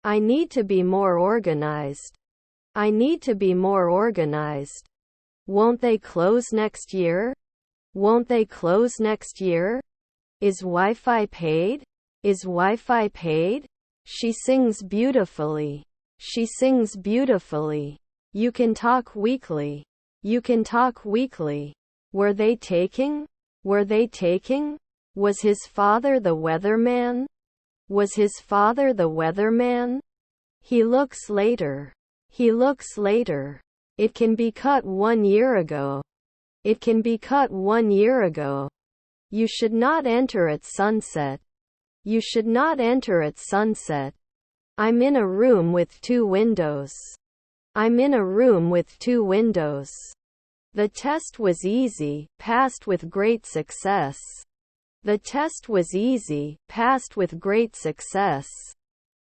I need to be more organized. I need to be more organized. Won't they close next year? Won't they close next year? Is Wi-Fi paid? Is Wi-Fi paid? She sings beautifully. She sings beautifully. You can talk weekly. You can talk weekly. Were they taking? Were they taking? Was his father the weatherman? Was his father the weatherman? He looks later. He looks later. It can be cut 1 year ago. It can be cut 1 year ago. You should not enter at sunset. You should not enter at sunset. I'm in a room with 2 windows. I'm in a room with 2 windows. The test was easy, passed with great success. The test was easy, passed with great success.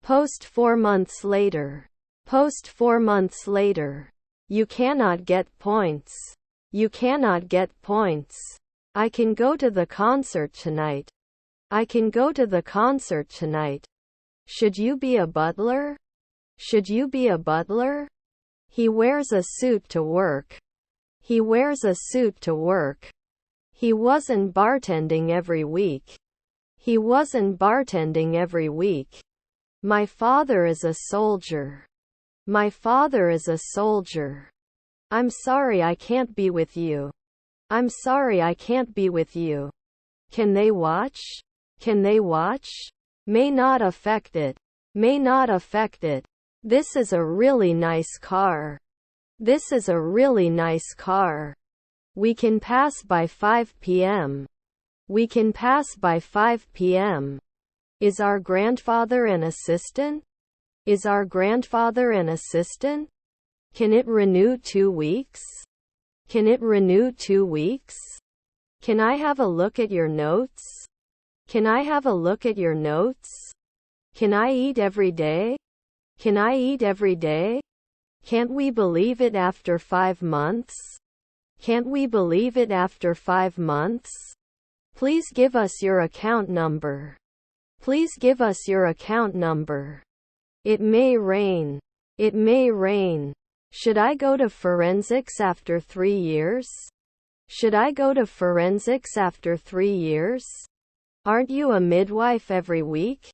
Post 4 months later. Post 4 months later. You cannot get points. You cannot get points. I can go to the concert tonight. I can go to the concert tonight. Should you be a butler? Should you be a butler? He wears a suit to work. He wears a suit to work. He wasn't bartending every week. He wasn't bartending every week. My father is a soldier. My father is a soldier. I'm sorry I can't be with you. I'm sorry I can't be with you. Can they watch? Can they watch? May not affect it. May not affect it. This is a really nice car. This is a really nice car. We can pass by 5 p.m. We can pass by 5 p.m. Is our grandfather an assistant? Is our grandfather an assistant? Can it renew 2 weeks? Can it renew 2 weeks? Can I have a look at your notes? Can I have a look at your notes? Can I eat every day? Can I eat every day? Can't we believe it after 5 months? Can't we believe it after 5 months? Please give us your account number. Please give us your account number. It may rain. It may rain. Should I go to forensics after 3 years? Should I go to forensics after 3 years? Aren't you a midwife every week?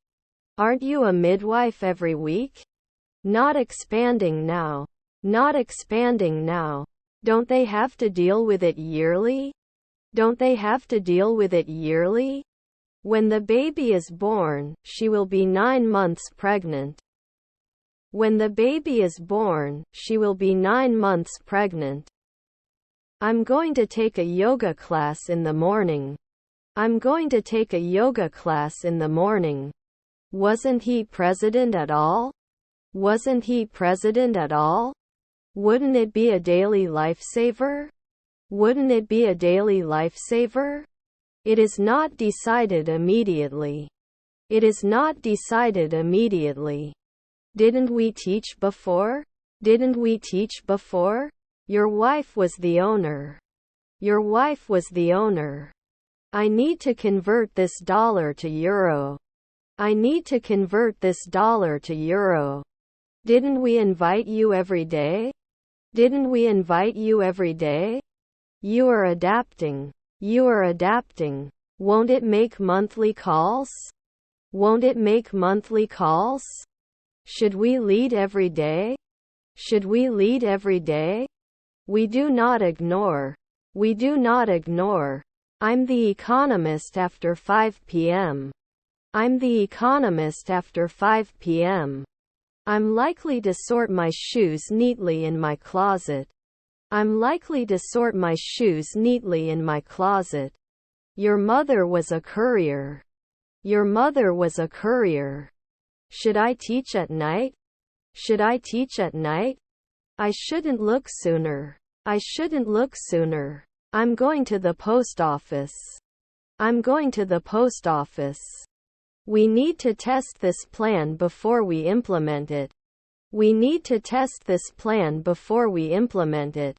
Aren't you a midwife every week? Not expanding now. Not expanding now. Don't they have to deal with it yearly? Don't they have to deal with it yearly? When the baby is born, she will be 9 months pregnant. When the baby is born, she will be 9 months pregnant. I'm going to take a yoga class in the morning. I'm going to take a yoga class in the morning. Wasn't he president at all? Wasn't he president at all? Wouldn't it be a daily lifesaver? Wouldn't it be a daily lifesaver? It is not decided immediately. It is not decided immediately. Didn't we teach before? Didn't we teach before? Your wife was the owner. Your wife was the owner. I need to convert this dollar to euro. I need to convert this dollar to euro. Didn't we invite you every day? Didn't we invite you every day? You are adapting. You are adapting. Won't it make monthly calls? Won't it make monthly calls? Should we lead every day? Should we lead every day? We do not ignore. We do not ignore. I'm the economist after 5 p.m. I'm the economist after 5 p.m. I'm likely to sort my shoes neatly in my closet. I'm likely to sort my shoes neatly in my closet. Your mother was a courier. Your mother was a courier. Should I teach at night? Should I teach at night? I shouldn't look sooner. I shouldn't look sooner. I'm going to the post office. I'm going to the post office. We need to test this plan before we implement it. We need to test this plan before we implement it.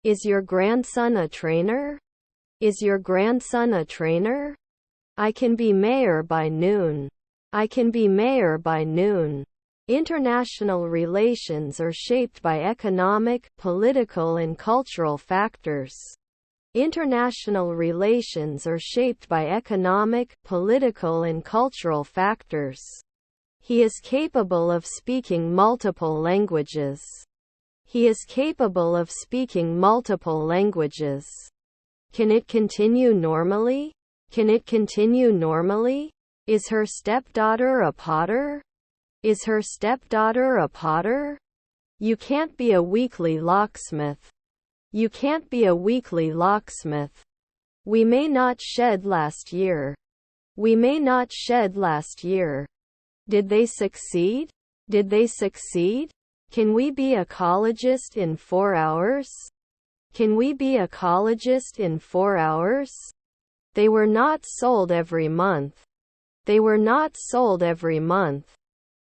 Is your grandson a trainer? Is your grandson a trainer? I can be mayor by noon. I can be mayor by noon. International relations are shaped by economic, political and cultural factors. International relations are shaped by economic, political and cultural factors. He is capable of speaking multiple languages. He is capable of speaking multiple languages. Can it continue normally? Can it continue normally? Is her stepdaughter a potter? Is her stepdaughter a potter? You can't be a weekly locksmith. You can't be a weekly locksmith. We may not shed last year. We may not shed last year. Did they succeed? Did they succeed? Can we be ecologist in 4 hours? Can we be ecologist in 4 hours? They were not sold every month. They were not sold every month.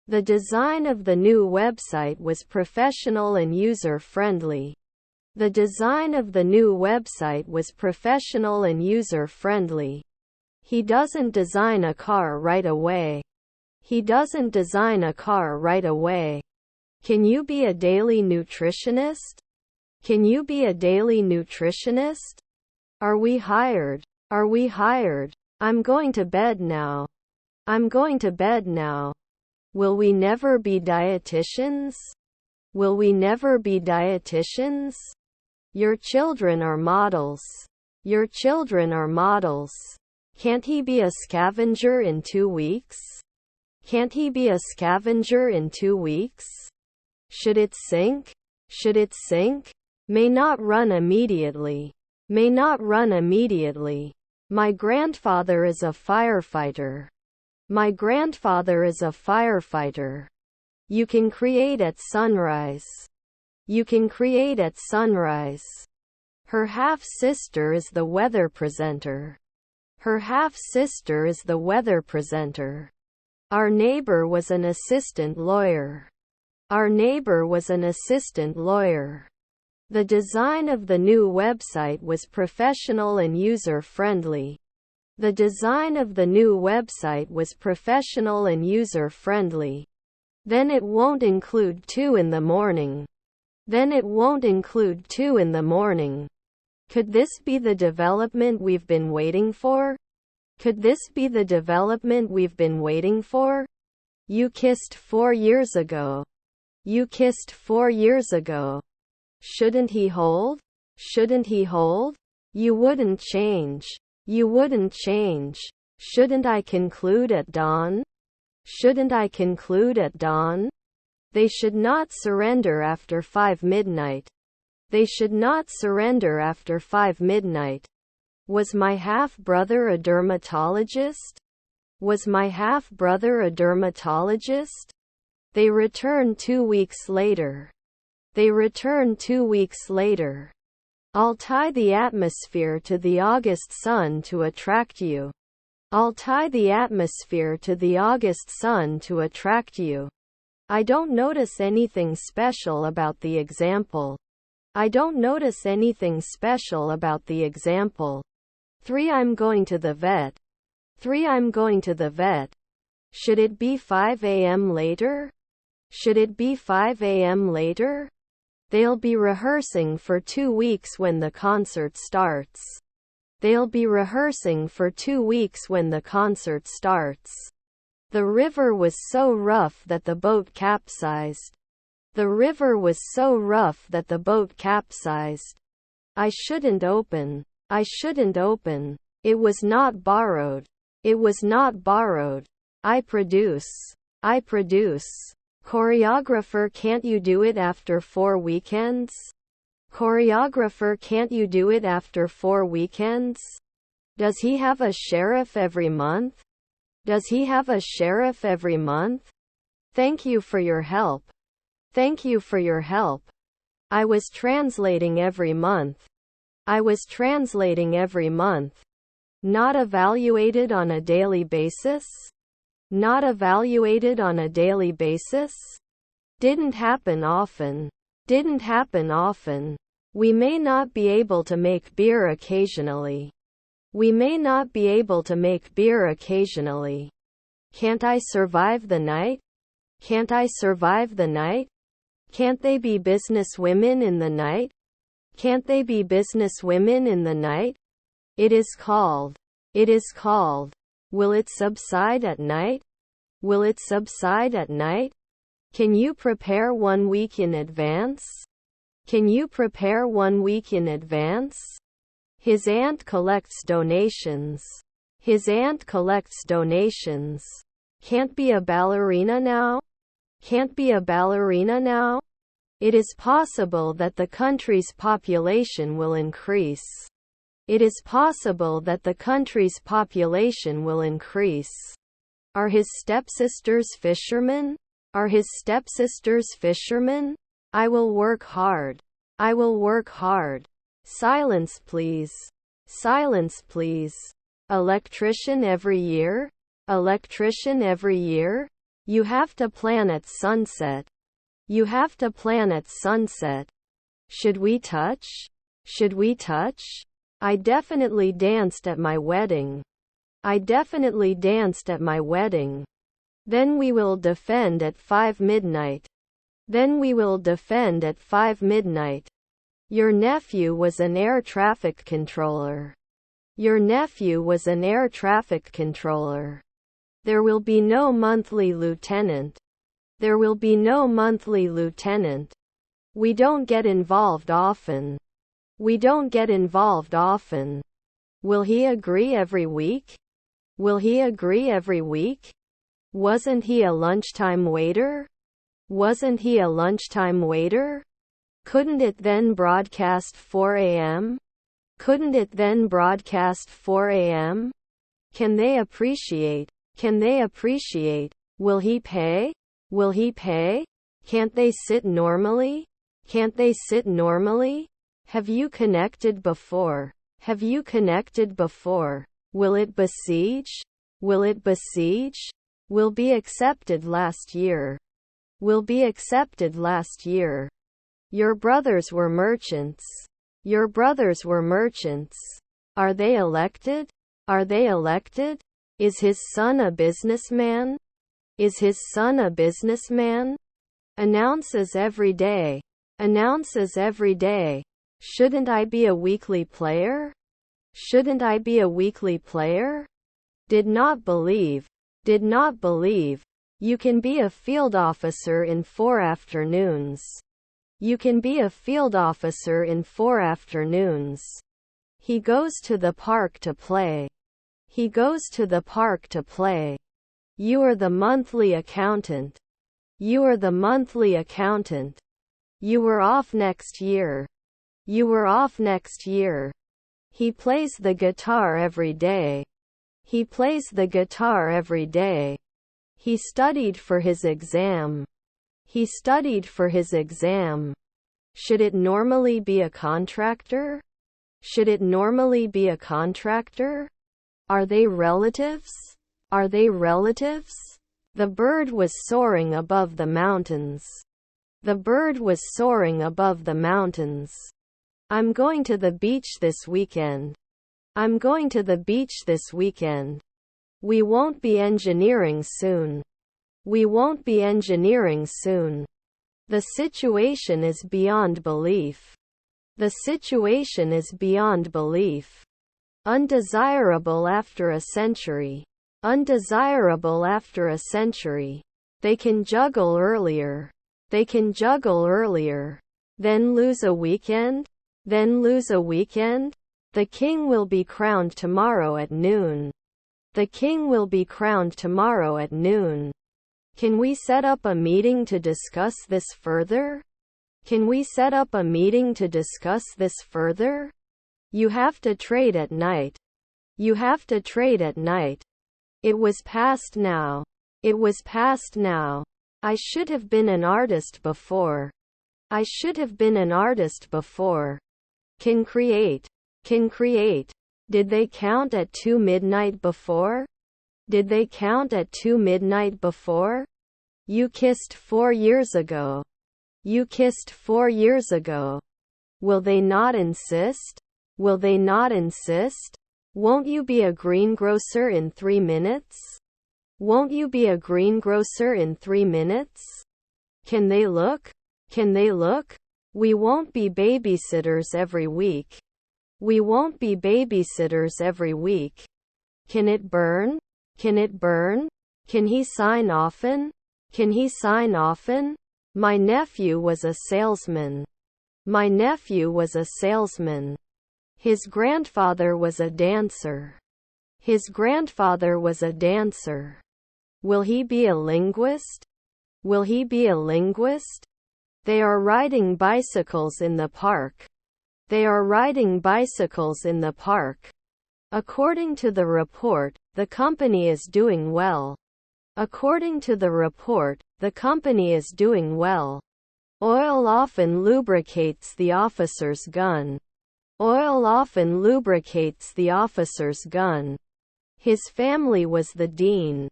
The design of the new website was professional and user-friendly. The design of the new website was professional and user-friendly. He doesn't design a car right away. He doesn't design a car right away. Can you be a daily nutritionist? Can you be a daily nutritionist? Are we hired? Are we hired? I'm going to bed now. I'm going to bed now. Will we never be dietitians? Will we never be dietitians? Your children are models. Your children are models. Can't he be a scavenger in 2 weeks? Can't he be a scavenger in 2 weeks? Should it sink? Should it sink? May not run immediately. May not run immediately. My grandfather is a firefighter. My grandfather is a firefighter. You can create at sunrise. You can create at sunrise. Her half-sister is the weather presenter. Her half-sister is the weather presenter. Our neighbor was an assistant lawyer. Our neighbor was an assistant lawyer. The design of the new website was professional and user-friendly. The design of the new website was professional and user-friendly. Then it won't include 2 in the morning. Then it won't include 2 in the morning. Could this be the development we've been waiting for? Could this be the development we've been waiting for? You kissed 4 years ago. You kissed 4 years ago. Shouldn't he hold? Shouldn't he hold? You wouldn't change. You wouldn't change. Shouldn't I conclude at dawn? Shouldn't I conclude at dawn? They should not surrender after 5 midnight. They should not surrender after 5 midnight. Was my half-brother a dermatologist? Was my half-brother a dermatologist? They returned 2 weeks later. They returned 2 weeks later. I'll tie the atmosphere to the August sun to attract you. I'll tie the atmosphere to the August sun to attract you. I don't notice anything special about the example. I don't notice anything special about the example. 3 I'm going to the vet. 3 I'm going to the vet. Should it be 5 a.m. later? Should it be 5 a.m. later? They'll be rehearsing for 2 weeks when the concert starts. They'll be rehearsing for 2 weeks when the concert starts. The river was so rough that the boat capsized. The river was so rough that the boat capsized. I shouldn't open. I shouldn't open. It was not borrowed. It was not borrowed. I produce. I produce. Choreographer, can't you do it after 4 weekends? Choreographer, can't you do it after 4 weekends? Does he have a sheriff every month? Does he have a sheriff every month? Thank you for your help. Thank you for your help. I was translating every month. I was translating every month. Not evaluated on a daily basis? Not evaluated on a daily basis? Didn't happen often. Didn't happen often. We may not be able to make beer occasionally. We may not be able to make beer occasionally. Can't I survive the night? Can't I survive the night? Can't they be businesswomen in the night? Can't they be businesswomen in the night? It is called. It is called. Will it subside at night? Will it subside at night? Can you prepare 1 week in advance? Can you prepare 1 week in advance? His aunt collects donations. His aunt collects donations. Can't be a ballerina now? Can't be a ballerina now? It is possible that the country's population will increase. It is possible that the country's population will increase. Are his stepsisters fishermen? Are his stepsisters fishermen? I will work hard. I will work hard. Silence please. Silence please. Electrician every year? Electrician every year? You have to plan at sunset. You have to plan at sunset. Should we touch? Should we touch? I definitely danced at my wedding. I definitely danced at my wedding. Then we will defend at 5 midnight. Then we will defend at 5 midnight. Your nephew was an air traffic controller. Your nephew was an air traffic controller. There will be no monthly lieutenant. There will be no monthly lieutenant. We don't get involved often. We don't get involved often. Will he agree every week? Will he agree every week? Wasn't he a lunchtime waiter? Wasn't he a lunchtime waiter? Couldn't it then broadcast 4 a.m.? Couldn't it then broadcast 4 a.m.? Can they appreciate? Can they appreciate? Will he pay? Will he pay? Can't they sit normally? Can't they sit normally? Have you connected before? Have you connected before? Will it besiege? Will it besiege? Will be accepted last year. Will be accepted last year. Your brothers were merchants. Your brothers were merchants. Are they elected? Are they elected? Is his son a businessman? Is his son a businessman? Announces every day. Announces every day. Shouldn't I be a weekly player? Shouldn't I be a weekly player? Did not believe. Did not believe. You can be a field officer in 4 afternoons. You can be a field officer in 4 afternoons. He goes to the park to play. He goes to the park to play. You are the monthly accountant. You are the monthly accountant. You were off next year. You were off next year. He plays the guitar every day. He plays the guitar every day. He studied for his exam. He studied for his exam. Should it normally be a contractor? Should it normally be a contractor? Are they relatives? Are they relatives? The bird was soaring above the mountains. The bird was soaring above the mountains. I'm going to the beach this weekend. I'm going to the beach this weekend. We won't be engineering soon. We won't be engineering soon. The situation is beyond belief. The situation is beyond belief. Undesirable after a century. Undesirable after a century. They can juggle earlier. They can juggle earlier. Then lose a weekend? Then lose a weekend? The king will be crowned tomorrow at noon. The king will be crowned tomorrow at noon. Can we set up a meeting to discuss this further? Can we set up a meeting to discuss this further? You have to trade at night. You have to trade at night. It was past now. It was past now. I should have been an artist before. I should have been an artist before. Can create. Can create. Did they count at 2 midnight before? Did they count at 2 midnight before? You kissed 4 years ago. You kissed 4 years ago. Will they not insist? Will they not insist? Won't you be a greengrocer in 3 minutes? Won't you be a greengrocer in 3 minutes? Can they look? Can they look? We won't be babysitters every week. We won't be babysitters every week. Can it burn? Can it burn? Can he sign often? Can he sign often? My nephew was a salesman. My nephew was a salesman. His grandfather was a dancer. His grandfather was a dancer. Will he be a linguist? Will he be a linguist? They are riding bicycles in the park. They are riding bicycles in the park. According to the report, the company is doing well. According to the report, the company is doing well. Oil often lubricates the officer's gun. Oil often lubricates the officer's gun. His family was the dean.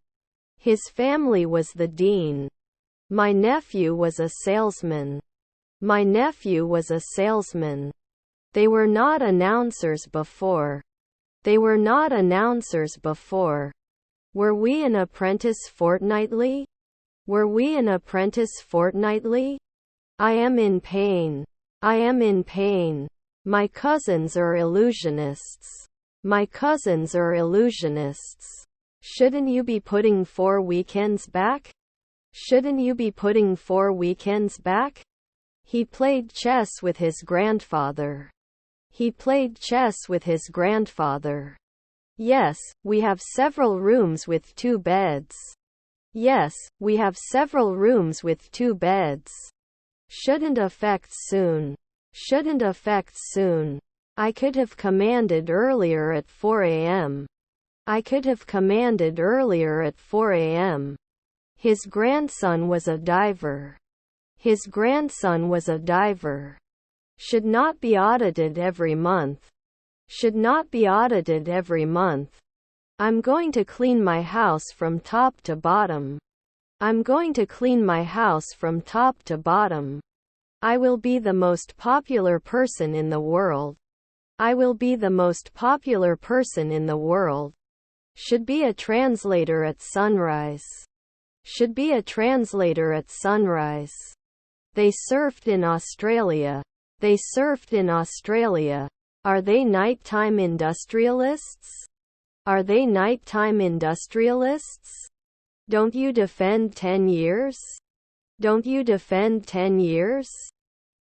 His family was the dean. My nephew was a salesman. My nephew was a salesman. They were not announcers before. They were not announcers before. Were we an apprentice fortnightly? Were we an apprentice fortnightly? I am in pain. I am in pain. My cousins are illusionists. My cousins are illusionists. Shouldn't you be putting 4 weekends back? Shouldn't you be putting 4 weekends back? He played chess with his grandfather. He played chess with his grandfather. Yes, we have several rooms with 2 beds. Yes, we have several rooms with 2 beds. Shouldn't affect soon. Shouldn't affect soon. I could have commanded earlier at 4 a.m. I could have commanded earlier at 4 a.m. His grandson was a diver. His grandson was a diver. Should not be audited every month. Should not be audited every month. I'm going to clean my house from top to bottom. I'm going to clean my house from top to bottom. I will be the most popular person in the world. I will be the most popular person in the world. Should be a translator at sunrise. Should be a translator at sunrise. They surfed in Australia. They surfed in Australia. Are they nighttime industrialists? Are they nighttime industrialists? Don't you defend 10 years? Don't you defend 10 years?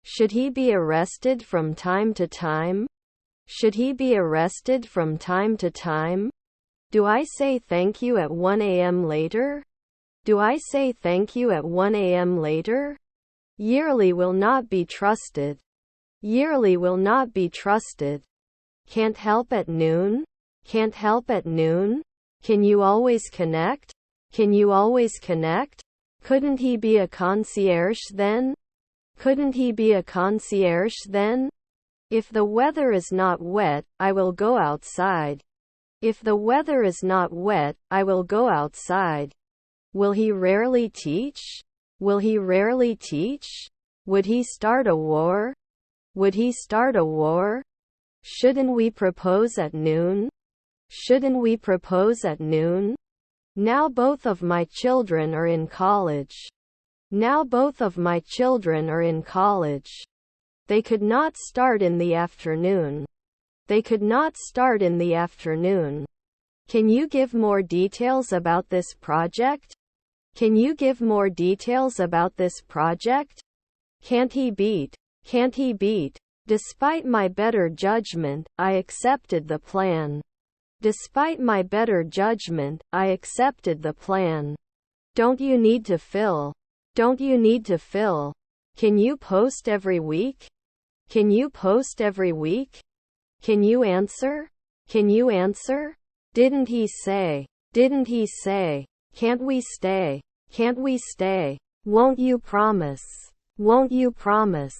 Should he be arrested from time to time? Should he be arrested from time to time? Do I say thank you at 1 a.m. later? Do I say thank you at 1 a.m. later? Yearly will not be trusted. Yearly will not be trusted. Can't help at noon? Can't help at noon? Can you always connect? Can you always connect? Couldn't he be a concierge then? Couldn't he be a concierge then? If the weather is not wet, I will go outside. If the weather is not wet, I will go outside. Will he rarely teach? Will he rarely teach? Would he start a war? Would he start a war? Shouldn't we propose at noon? Shouldn't we propose at noon? Now both of my children are in college. Now both of my children are in college. They could not start in the afternoon. They could not start in the afternoon. Can you give more details about this project? Can you give more details about this project? Can't he beat? Can't he beat? Despite my better judgment, I accepted the plan. Despite my better judgment, I accepted the plan. Don't you need to fill? Don't you need to fill? Can you post every week? Can you post every week? Can you answer? Can you answer? Didn't he say? Didn't he say? Can't we stay? Can't we stay? Won't you promise? Won't you promise?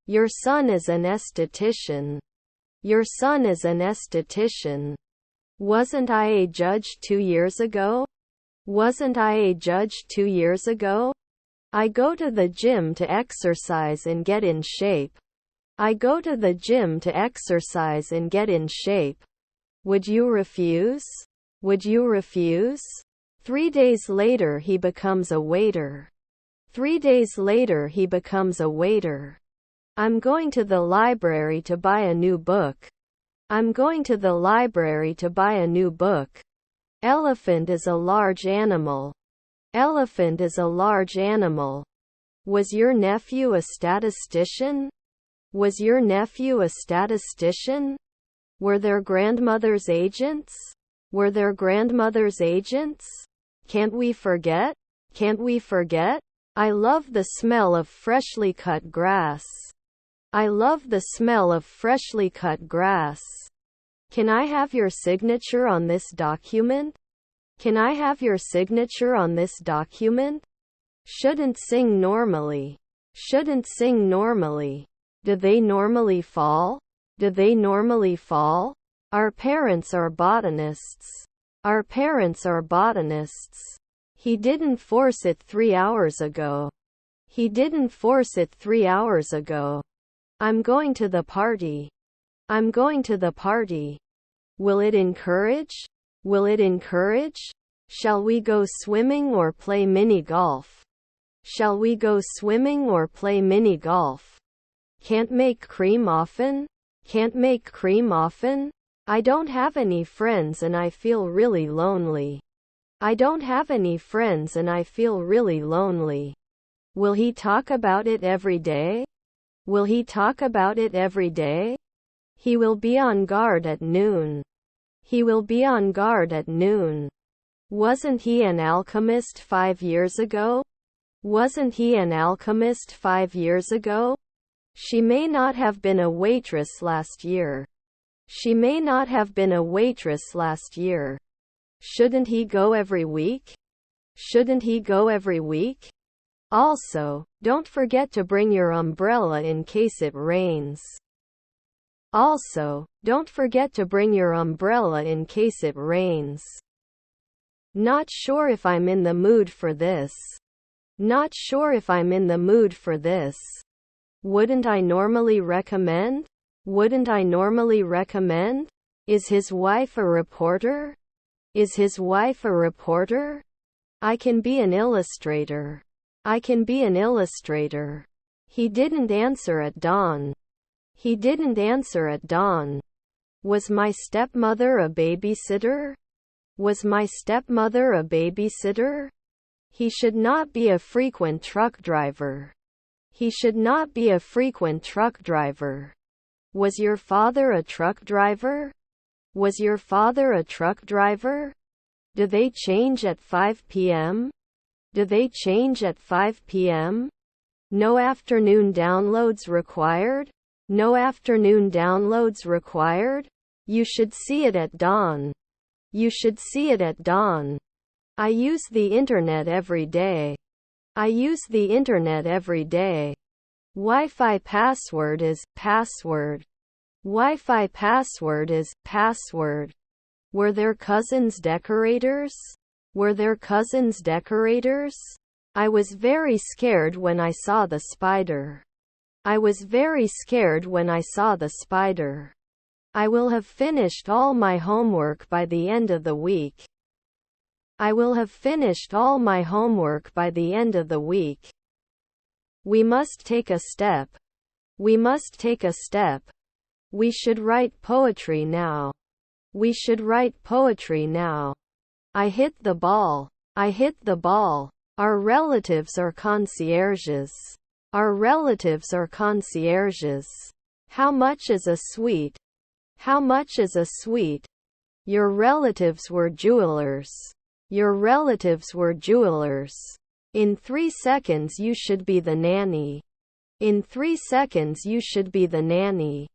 Your son is an esthetician. Your son is an esthetician. Wasn't I a judge 2 years ago? Wasn't I a judge 2 years ago? I go to the gym to exercise and get in shape. I go to the gym to exercise and get in shape. Would you refuse? Would you refuse? 3 days later he becomes a waiter. 3 days later he becomes a waiter. I'm going to the library to buy a new book. I'm going to the library to buy a new book. Elephant is a large animal. Elephant is a large animal. Was your nephew a statistician? Was your nephew a statistician? Were their grandmothers agents? Were their grandmothers agents? Can't we forget? Can't we forget? I love the smell of freshly cut grass. I love the smell of freshly cut grass. Can I have your signature on this document? Can I have your signature on this document? Shouldn't sing normally. Shouldn't sing normally. Do they normally fall? Do they normally fall? Our parents are botanists. Our parents are botanists. He didn't force it 3 hours ago. He didn't force it 3 hours ago. I'm going to the party. I'm going to the party. Will it encourage? Will it encourage? Shall we go swimming or play mini golf? Shall we go swimming or play mini golf? Can't make cream often? Can't make cream often? I don't have any friends and I feel really lonely. I don't have any friends and I feel really lonely. Will he talk about it every day? Will he talk about it every day? He will be on guard at noon. He will be on guard at noon. Wasn't he an alchemist 5 years ago? Wasn't he an alchemist 5 years ago? She may not have been a waitress last year. She may not have been a waitress last year. Shouldn't he go every week? Shouldn't he go every week? Also, don't forget to bring your umbrella in case it rains. Also, don't forget to bring your umbrella in case it rains. Not sure if I'm in the mood for this. Not sure if I'm in the mood for this. Wouldn't I normally recommend? Wouldn't I normally recommend? Is his wife a reporter? Is his wife a reporter? I can be an illustrator. I can be an illustrator. He didn't answer at dawn. He didn't answer at dawn. Was my stepmother a babysitter? Was my stepmother a babysitter? He should not be a frequent truck driver. He should not be a frequent truck driver. Was your father a truck driver? Was your father a truck driver? Do they change at 5 p.m.? Do they change at 5 p.m.? No afternoon downloads required? No afternoon downloads required? You should see it at dawn. You should see it at dawn. I use the internet every day. I use the internet every day. Wi-Fi password is password. Wi-Fi password is password. Were their cousins decorators? Were their cousins decorators? I was very scared when I saw the spider. I was very scared when I saw the spider. I will have finished all my homework by the end of the week. I will have finished all my homework by the end of the week. We must take a step. We must take a step. We should write poetry now. We should write poetry now. I hit the ball. I hit the ball. Our relatives are concierges. Our relatives are concierges. How much is a sweet? How much is a sweet? Your relatives were jewelers. Your relatives were jewelers. In 3 seconds you should be the nanny. In 3 seconds you should be the nanny.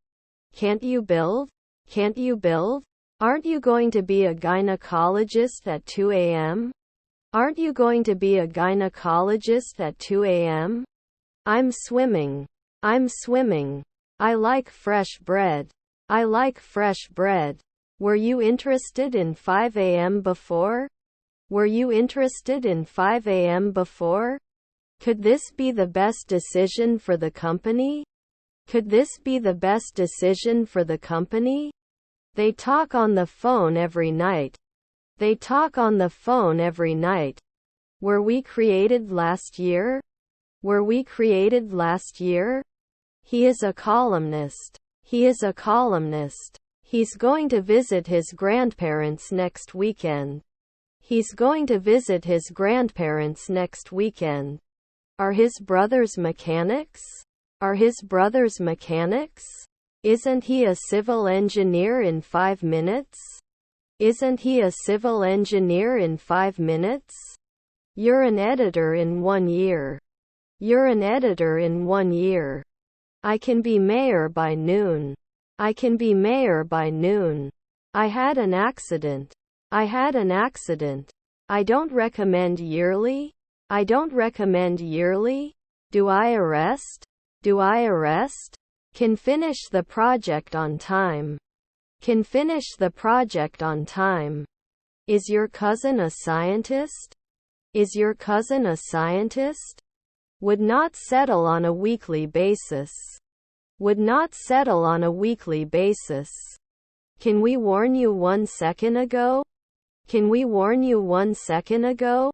Can't you build? Can't you build? Aren't you going to be a gynecologist at 2 a.m.? Aren't you going to be a gynecologist at 2 a.m.? I'm swimming. I'm swimming. I like fresh bread. I like fresh bread. Were you interested in 5 a.m. before? Were you interested in 5 a.m. before? Could this be the best decision for the company? Could this be the best decision for the company? They talk on the phone every night. They talk on the phone every night. Were we created last year? Were we created last year? He is a columnist. He is a columnist. He's going to visit his grandparents next weekend. He's going to visit his grandparents next weekend. Are his brothers mechanics? Are his brothers mechanics? Isn't he a civil engineer in 5 minutes? Isn't he a civil engineer in 5 minutes? You're an editor in 1 year. You're an editor in 1 year. I can be mayor by noon. I can be mayor by noon. I had an accident. I had an accident. I don't recommend yearly. I don't recommend yearly. Do I arrest? Do I arrest? Can finish the project on time. Can finish the project on time. Is your cousin a scientist? Is your cousin a scientist? Would not settle on a weekly basis. Would not settle on a weekly basis. Can we warn you 1 second ago? Can we warn you 1 second ago?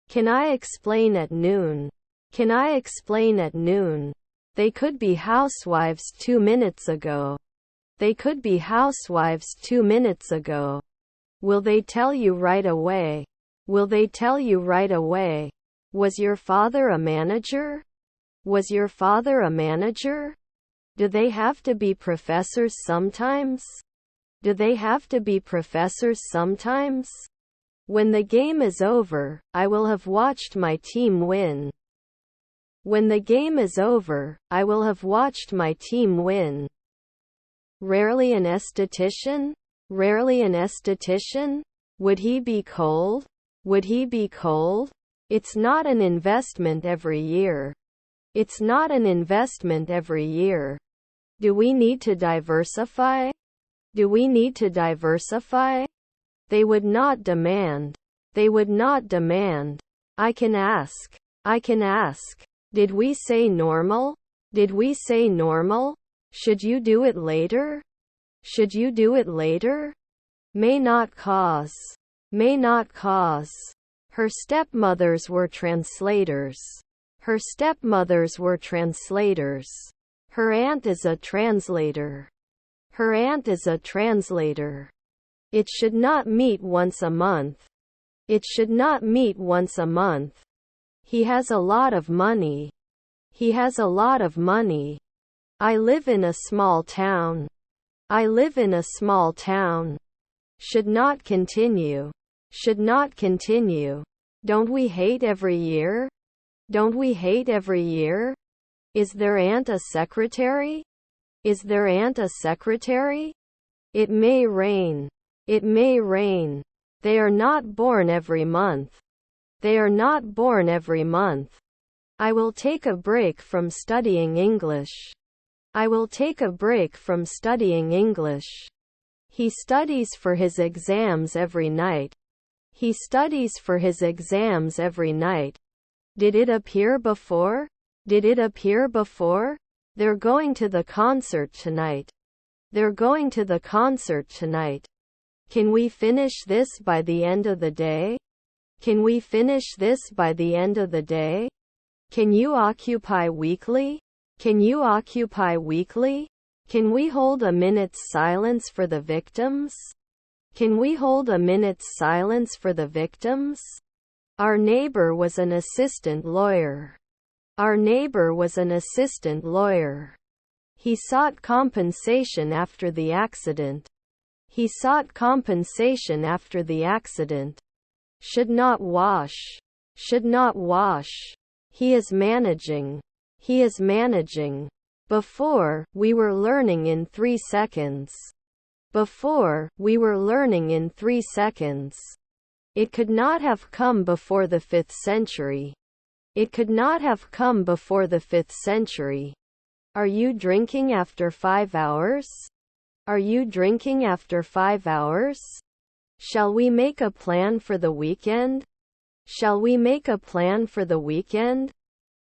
Can I explain at noon? Can I explain at noon? They could be housewives 2 minutes ago. They could be housewives 2 minutes ago. Will they tell you right away? Will they tell you right away? Was your father a manager? Was your father a manager? Do they have to be professors sometimes? Do they have to be professors sometimes? When the game is over, I will have watched my team win. When the game is over, I will have watched my team win. Rarely an esthetician? Rarely an esthetician? Would he be cold? Would he be cold? It's not an investment every year. It's not an investment every year. Do we need to diversify? Do we need to diversify? They would not demand. They would not demand. I can ask. I can ask. Did we say normal? Did we say normal? Should you do it later? Should you do it later? May not cause. May not cause. Her stepmothers were translators. Her stepmothers were translators. Her aunt is a translator. Her aunt is a translator. It should not meet once a month. It should not meet once a month. He has a lot of money. He has a lot of money. I live in a small town. I live in a small town. Should not continue. Should not continue. Don't we hate every year? Don't we hate every year? Is their aunt a secretary? Is their aunt a secretary? It may rain. It may rain. They are not born every month. They are not born every month. I will take a break from studying English. I will take a break from studying English. He studies for his exams every night. He studies for his exams every night. Did it appear before? Did it appear before? They're going to the concert tonight. They're going to the concert tonight. Can we finish this by the end of the day? Can we finish this by the end of the day? Can you occupy weekly? Can you occupy weekly? Can we hold a minute's silence for the victims? Can we hold a minute's silence for the victims? Our neighbor was an assistant lawyer. Our neighbor was an assistant lawyer. He sought compensation after the accident. He sought compensation after the accident. Should not wash. Should not wash. He is managing. He is managing. Before, we were learning in 3 seconds. Before, we were learning in 3 seconds. It could not have come before the 5th century. It could not have come before the 5th century. Are you drinking after 5 hours? Are you drinking after 5 hours? Shall we make a plan for the weekend? Shall we make a plan for the weekend?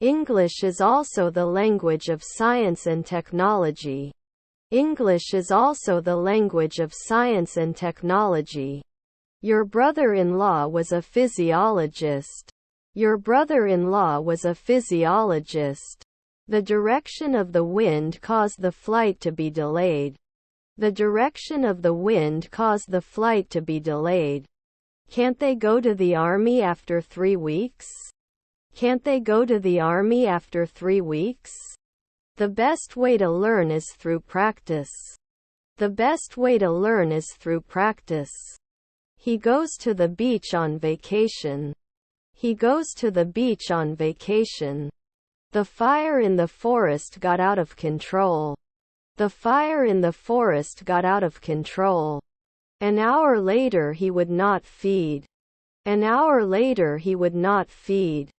English is also the language of science and technology. English is also the language of science and technology. Your brother-in-law was a physiologist. Your brother-in-law was a physiologist. The direction of the wind caused the flight to be delayed. The direction of the wind caused the flight to be delayed. Can't they go to the army after 3 weeks? Can't they go to the army after 3 weeks? The best way to learn is through practice. The best way to learn is through practice. He goes to the beach on vacation. He goes to the beach on vacation. The fire in the forest got out of control. The fire in the forest got out of control. An hour later he would not feed. An hour later he would not feed.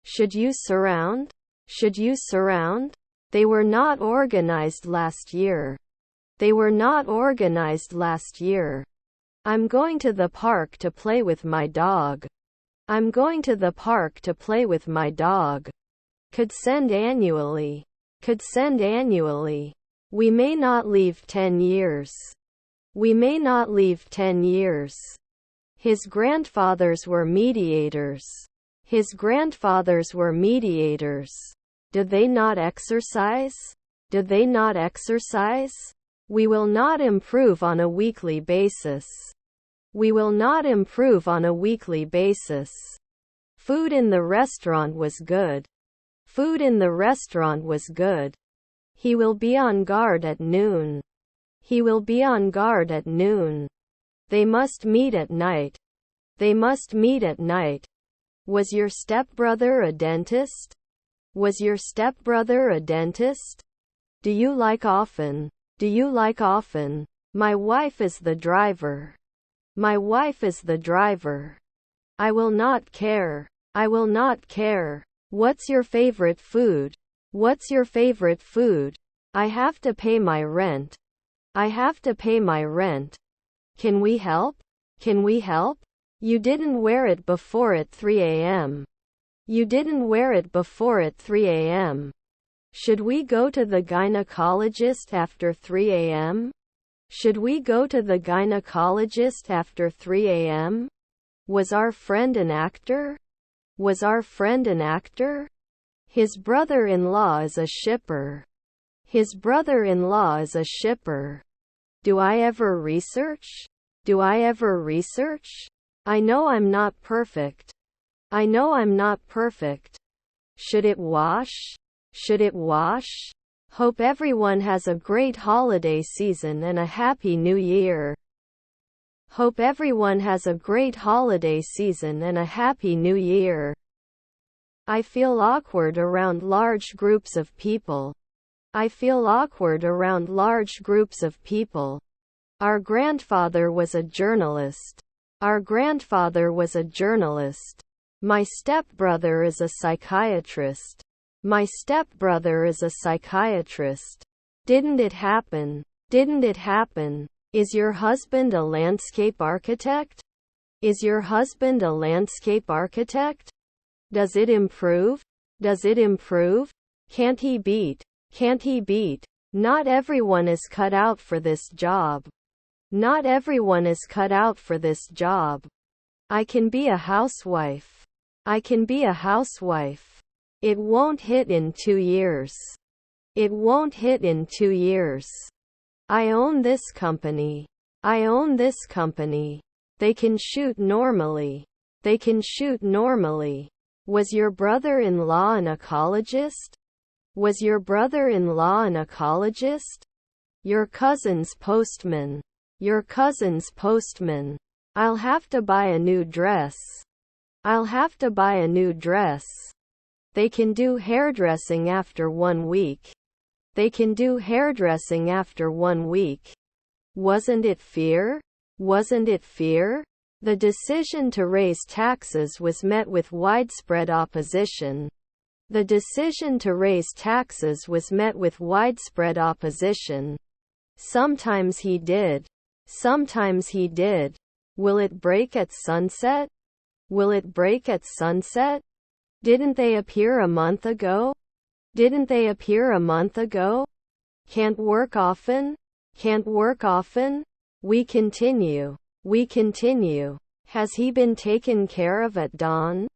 Should you surround? Should you surround? They were not organized last year. They were not organized last year. I'm going to the park to play with my dog. I'm going to the park to play with my dog. Could send annually. Could send annually. We may not leave 10 years. We may not leave 10 years. His grandfathers were mediators. His grandfathers were mediators. Did they not exercise? Did they not exercise? We will not improve on a weekly basis. We will not improve on a weekly basis. Food in the restaurant was good. Food in the restaurant was good. He will be on guard at noon. He will be on guard at noon. They must meet at night. They must meet at night. Was your stepbrother a dentist? Was your stepbrother a dentist? Do you like often? Do you like often? My wife is the driver. My wife is the driver. I will not care. I will not care. What's your favorite food? What's your favorite food? I have to pay my rent. I have to pay my rent. Can we help? Can we help? You didn't wear it before at 3 a.m. You didn't wear it before at 3 a.m. Should we go to the gynecologist after 3 a.m.? Should we go to the gynecologist after 3 a.m.? Was our friend an actor? Was our friend an actor? His brother-in-law is a shipper. His brother-in-law is a shipper. Do I ever research? Do I ever research? I know I'm not perfect. I know I'm not perfect. Should it wash? Should it wash? Hope everyone has a great holiday season and a happy new year. Hope everyone has a great holiday season and a happy new year. I feel awkward around large groups of people. I feel awkward around large groups of people. Our grandfather was a journalist. Our grandfather was a journalist. My stepbrother is a psychiatrist. My stepbrother is a psychiatrist. Didn't it happen? Didn't it happen? Is your husband a landscape architect? Is your husband a landscape architect? Does it improve? Does it improve? Can't he beat? Can't he beat? Not everyone is cut out for this job. Not everyone is cut out for this job. I can be a housewife. I can be a housewife. It won't hit in 2 years. It won't hit in 2 years. I own this company. I own this company. They can shoot normally. They can shoot normally. Was your brother-in-law an ecologist? Was your brother-in-law an ecologist? Your cousin's postman. Your cousin's postman. I'll have to buy a new dress. I'll have to buy a new dress. They can do hairdressing after 1 week. They can do hairdressing after 1 week. Wasn't it fear? Wasn't it fear? The decision to raise taxes was met with widespread opposition. The decision to raise taxes was met with widespread opposition. Sometimes he did. Sometimes he did. Will it break at sunset? Will it break at sunset? Didn't they appear a month ago? Didn't they appear a month ago? Can't work often? Can't work often? We continue. We continue. Has he been taken care of at dawn?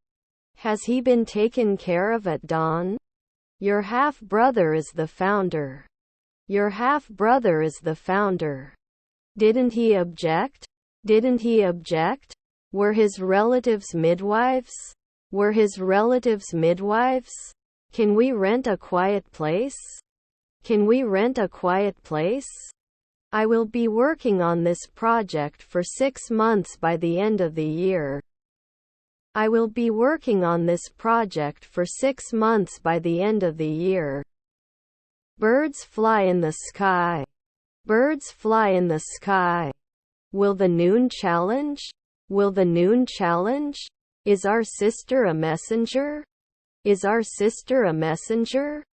Has he been taken care of at dawn? Your half-brother is the founder. Your half-brother is the founder. Didn't he object? Didn't he object? Were his relatives midwives? Were his relatives midwives? Can we rent a quiet place? Can we rent a quiet place? I will be working on this project for 6 months by the end of the year. I will be working on this project for 6 months by the end of the year. Birds fly in the sky. Birds fly in the sky. Will the noon challenge? Will the noon challenge? Is our sister a messenger? Is our sister a messenger?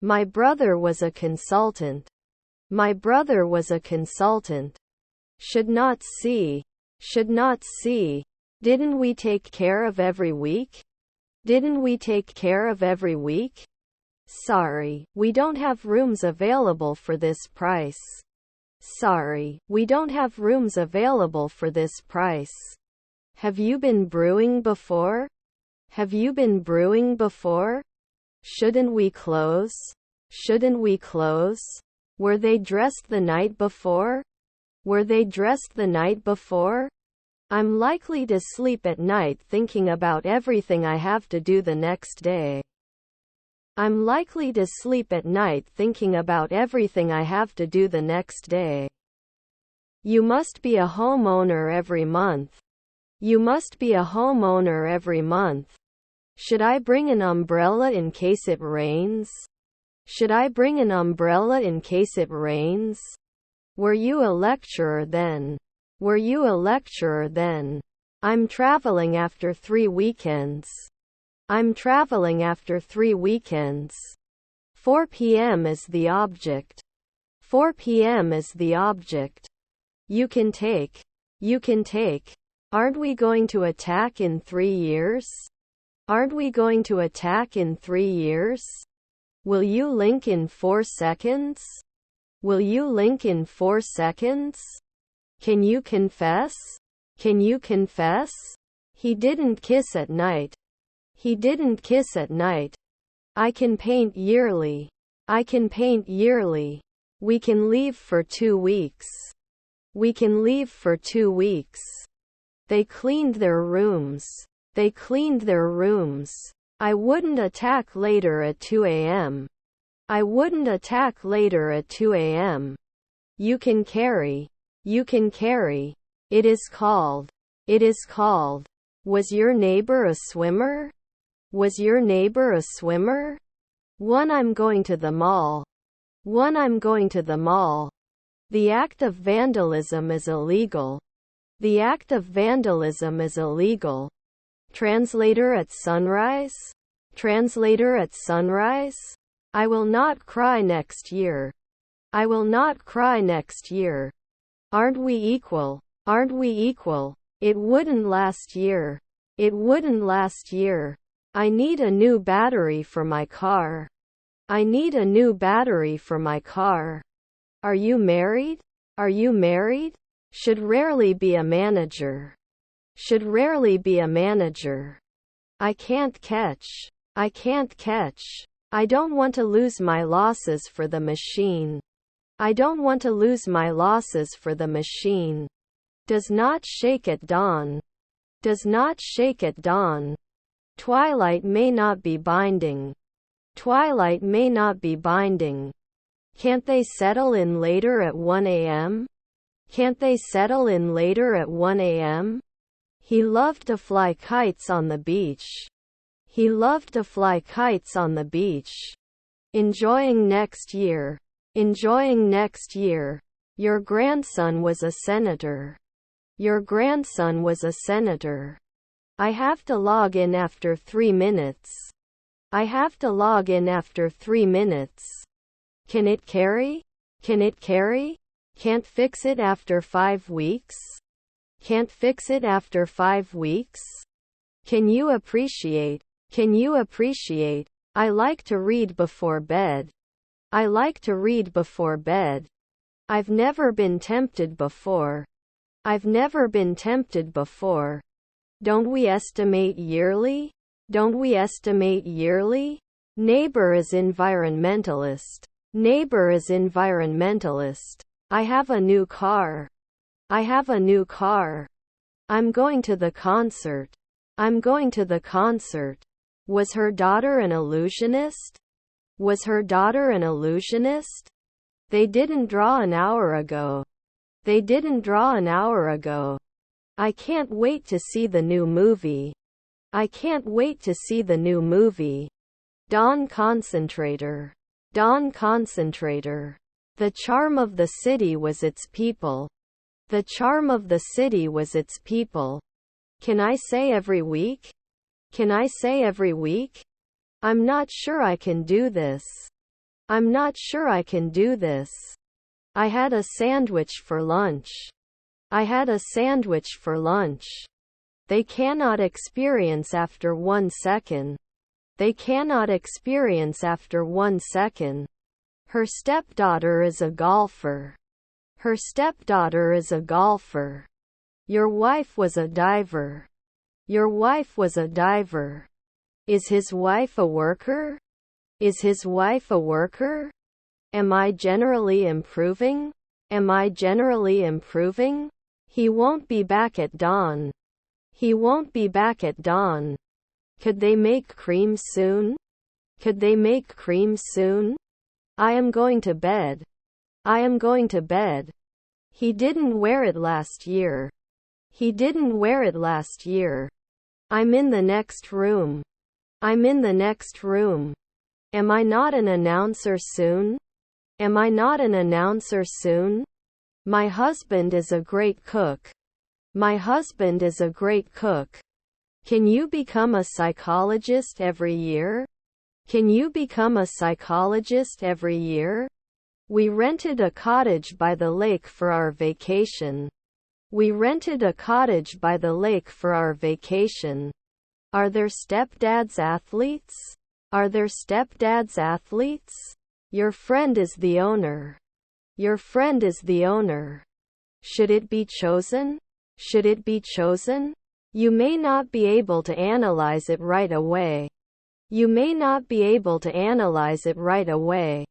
My brother was a consultant. My brother was a consultant. Should not see. Should not see. Didn't we take care of every week? Didn't we take care of every week? Sorry, we don't have rooms available for this price. Sorry, we don't have rooms available for this price. Have you been brewing before? Have you been brewing before? Shouldn't we close? Shouldn't we close? Were they dressed the night before? Were they dressed the night before? I'm likely to sleep at night thinking about everything I have to do the next day. I'm likely to sleep at night thinking about everything I have to do the next day. You must be a homeowner every month. You must be a homeowner every month. Should I bring an umbrella in case it rains? Should I bring an umbrella in case it rains? Were you a lecturer then? Were you a lecturer then? I'm traveling after 3 weekends. I'm traveling after 3 weekends. 4 p.m. is the object. 4 p.m. is the object. You can take. You can take. Aren't we going to attack in 3 years? Aren't we going to attack in 3 years? Will you link in 4 seconds? Will you link in 4 seconds? Can you confess? Can you confess? He didn't kiss at night. He didn't kiss at night. I can paint yearly. I can paint yearly. We can leave for 2 weeks. We can leave for 2 weeks. They cleaned their rooms. They cleaned their rooms. I wouldn't attack later at 2 a.m. I wouldn't attack later at 2 a.m. You can carry. You can carry. It is called. It is called. Was your neighbor a swimmer? Was your neighbor a swimmer? One, I'm going to the mall. One, I'm going to the mall. The act of vandalism is illegal. The act of vandalism is illegal. Translator at sunrise? Translator at sunrise? I will not cry next year. I will not cry next year. Aren't we equal? Aren't we equal? It wouldn't last year. It wouldn't last year. I need a new battery for my car. I need a new battery for my car. Are you married? Are you married? Should rarely be a manager. Should rarely be a manager. I can't catch. I can't catch. I don't want to lose my losses for the machine. I don't want to lose my losses for the machine. Does not shake at dawn. Does not shake at dawn. Twilight may not be binding. Twilight may not be binding. Can't they settle in later at 1 a.m.? Can't they settle in later at 1 a.m.? He loved to fly kites on the beach. He loved to fly kites on the beach. Enjoying next year. Enjoying next year. Your grandson was a senator. Your grandson was a senator. I have to log in after 3 minutes. I have to log in after 3 minutes. Can it carry? Can it carry? Can't fix it after 5 weeks? Can't fix it after 5 weeks? Can you appreciate? Can you appreciate? I like to read before bed. I like to read before bed. I've never been tempted before. I've never been tempted before. Don't we estimate yearly? Don't we estimate yearly? Neighbor is environmentalist. Neighbor is environmentalist. I have a new car. I have a new car. I'm going to the concert. I'm going to the concert. Was her daughter an illusionist? Was her daughter an illusionist? They didn't draw an hour ago. They didn't draw an hour ago. I can't wait to see the new movie. I can't wait to see the new movie. Dawn concentrator. Dawn concentrator. The charm of the city was its people. The charm of the city was its people. Can I say every week? Can I say every week? I'm not sure I can do this. I'm not sure I can do this. I had a sandwich for lunch. I had a sandwich for lunch. They cannot experience after 1 second. They cannot experience after 1 second. Her stepdaughter is a golfer. Her stepdaughter is a golfer. Your wife was a diver. Your wife was a diver. Is his wife a worker? Is his wife a worker? Am I generally improving? Am I generally improving? He won't be back at dawn. He won't be back at dawn. Could they make cream soon? Could they make cream soon? I am going to bed. I am going to bed. He didn't wear it last year. He didn't wear it last year. I'm in the next room. I'm in the next room. Am I not an announcer soon? Am I not an announcer soon? My husband is a great cook. My husband is a great cook. Can you become a psychologist every year? Can you become a psychologist every year? We rented a cottage by the lake for our vacation. We rented a cottage by the lake for our vacation. Are there stepdads athletes? Are there stepdads athletes? Your friend is the owner. Your friend is the owner. Should it be chosen? Should it be chosen? You may not be able to analyze it right away. You may not be able to analyze it right away.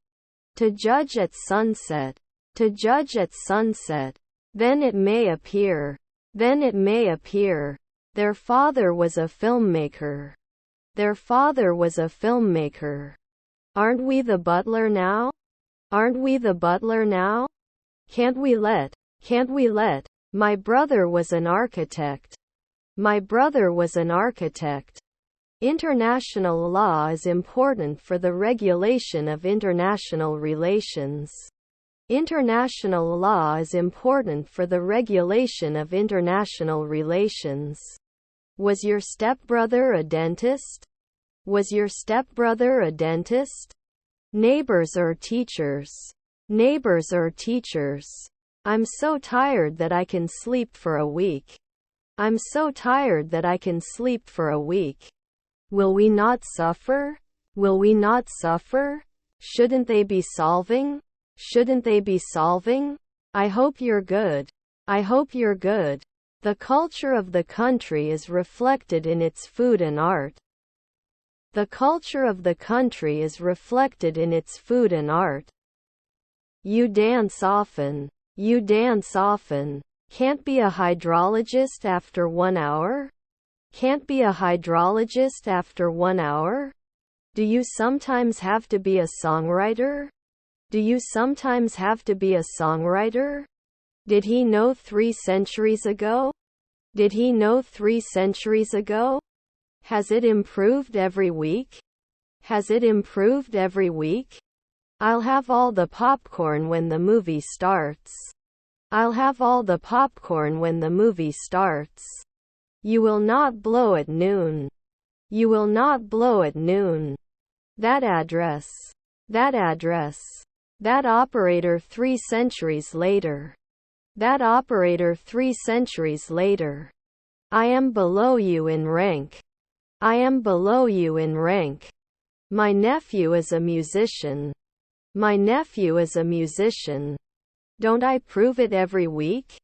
To judge at sunset. To judge at sunset. Then it may appear. Then it may appear. Their father was a filmmaker. Their father was a filmmaker. Aren't we the butler now? Aren't we the butler now? Can't we let? My brother was an architect. My brother was an architect. International law is important for the regulation of international relations. International law is important for the regulation of international relations. Was your stepbrother a dentist? Was your stepbrother a dentist? Neighbors or teachers? Neighbors or teachers? I'm so tired that I can sleep for a week. I'm so tired that I can sleep for a week. Will we not suffer? Will we not suffer? Shouldn't they be solving? Shouldn't they be solving? I hope you're good. I hope you're good. The culture of the country is reflected in its food and art. The culture of the country is reflected in its food and art. You dance often. You dance often. Can't be a hydrologist after 1 hour? Can't be a hydrologist after 1 hour? Do you sometimes have to be a songwriter? Do you sometimes have to be a songwriter? Did he know 3 centuries ago? Did he know 3 centuries ago? Has it improved every week? Has it improved every week? I'll have all the popcorn when the movie starts. I'll have all the popcorn when the movie starts. You will not blow at noon. You will not blow at noon. That address. That address. That operator 3 centuries later. That operator 3 centuries later. I am below you in rank. I am below you in rank. My nephew is a musician. My nephew is a musician. Don't I prove it every week?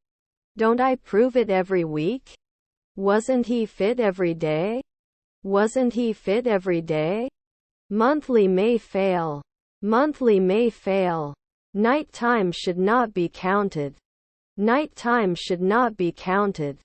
Don't I prove it every week? Wasn't he fit every day? Wasn't he fit every day? Monthly may fail. Monthly may fail. Night time should not be counted. Night time should not be counted.